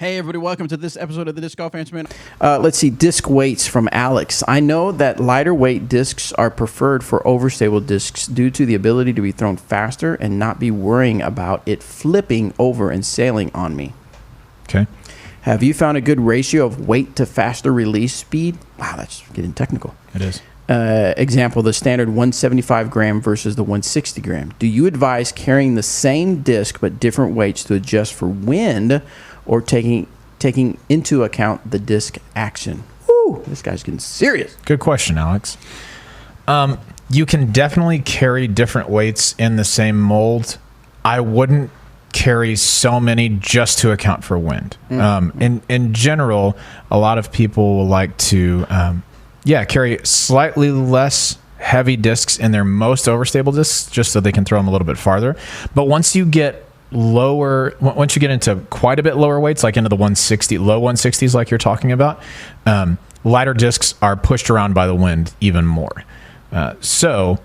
Hey everybody, welcome to this episode of the Disc Golf Answer Man. Let's see, disc weights from Alex. I know that lighter weight discs are preferred for overstable discs due to the ability to be thrown faster and not be worrying about it flipping over and sailing on me. Okay. Have you found a good ratio of weight to faster release speed? Wow, that's getting technical. It is. Example, the standard 175 gram versus the 160 gram. Do you advise carrying the same disc but different weights to adjust for wind or taking into account the disc action? Woo, this guy's getting serious. Good question, Alex. You can definitely carry different weights in the same mold. I wouldn't carry so many just to account for wind. In general, a lot of people will like to carry slightly less heavy discs in their most overstable discs just so they can throw them a little bit farther. But once you get into quite a bit lower weights, like into the 160, low 160s like you're talking about, lighter discs are pushed around by the wind even more. So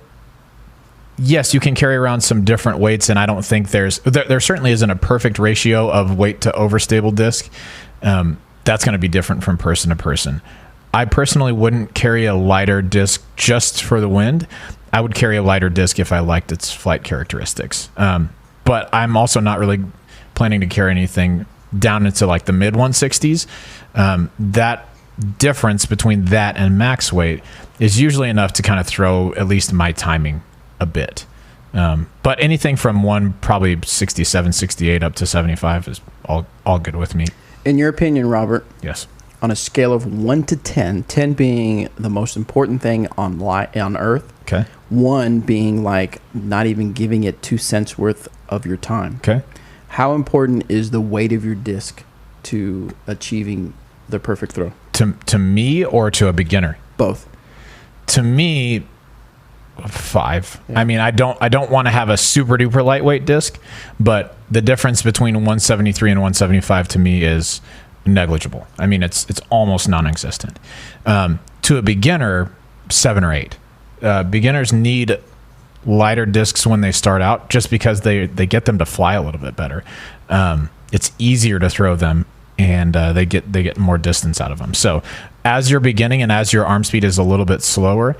yes, you can carry around some different weights, and I don't think there certainly isn't a perfect ratio of weight to overstable disc. That's going to be different from person to person. I personally wouldn't carry a lighter disc just for the wind. I would carry a lighter disc if I liked its flight characteristics. But I'm also not really planning to carry anything down into like the mid 160s. That difference between that and max weight is usually enough to kind of throw at least my timing a bit. But anything from probably 67, 68 up to 75 is all good with me. In your opinion, Robert, Yes. on a scale of 1 to 10, 10 being the most important thing on Earth, Okay. 1 being like not even giving it 2 cents worth of your time. Okay. How important is the weight of your disc to achieving the perfect throw? To me or to a beginner? Both. To me, 5. Yeah. I mean, I don't want to have a super duper lightweight disc, but the difference between 173 and 175 to me is negligible. I mean, it's almost non-existent. To a beginner, 7 or 8. Beginners need lighter discs when they start out, just because they get them to fly a little bit better. It's easier to throw them, and they get more distance out of them. So as you're beginning and as your arm speed is a little bit slower,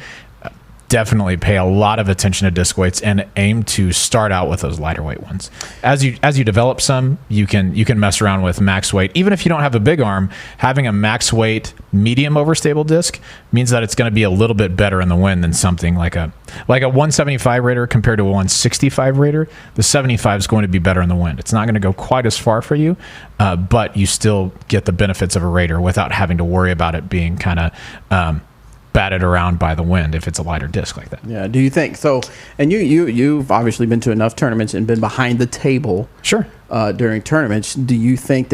definitely pay a lot of attention to disc weights and aim to start out with those lighter weight ones. As you develop some, you can mess around with max weight. Even if you don't have a big arm, having a max weight medium overstable disc means that it's going to be a little bit better in the wind than something like a 175 Raider compared to a 165 Raider. The 75 is going to be better in the wind. It's not going to go quite as far for you, but you still get the benefits of a Raider without having to worry about it being kind of batted around by the wind if it's a lighter disc like that. Yeah. Do you think so? And you've obviously been to enough tournaments and been behind the table. Sure. During tournaments, do you think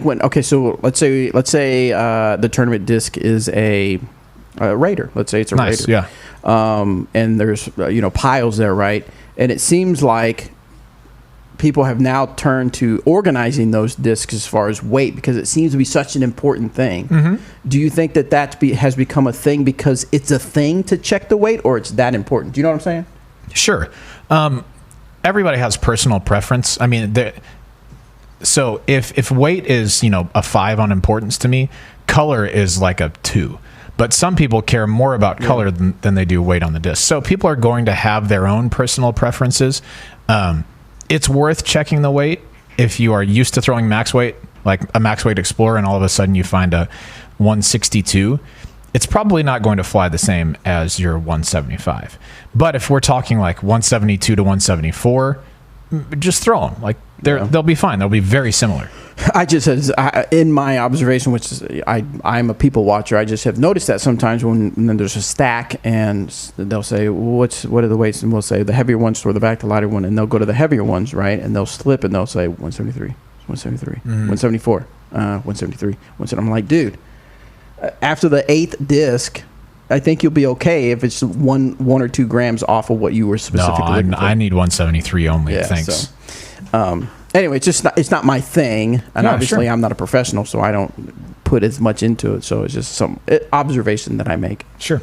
when so let's say the tournament disc is a Raider. Let's say it's a Nice, Raider. yeah. And there's piles there, right? And it seems like people have now turned to organizing those discs as far as weight, because it seems to be such an important thing. Mm-hmm. Do you think that has become a thing because it's a thing to check the weight, or it's that important? Do you know what I'm saying? Sure. Everybody has personal preference. I mean, so if weight is, a 5 on importance to me, color is like a 2. But some people care more about color than they do weight on the disc. So people are going to have their own personal preferences. It's worth checking the weight if you are used to throwing max weight, like a max weight Explorer, and all of a sudden you find a 162. It's probably not going to fly the same as your 175. But if we're talking like 172 to 174, just throw them. Like they'll be fine. They'll be very similar. I just in my observation, which is I'm a people watcher, I just have noticed that sometimes when there's a stack and they'll say, well, what are the weights? And we'll say the heavier ones toward the back, the lighter one, and they'll go to the heavier ones, right? And they'll slip and they'll say 173, 173, 174, 173, 173. I'm like, dude, after the 8th disc, I think you'll be okay if it's one or 2 grams off of what you were specifically looking for. I need 173 only. Yeah, thanks. So, anyway, it's not my thing, and obviously I'm not a professional, so I don't put as much into it. So it's just some observation that I make. Sure.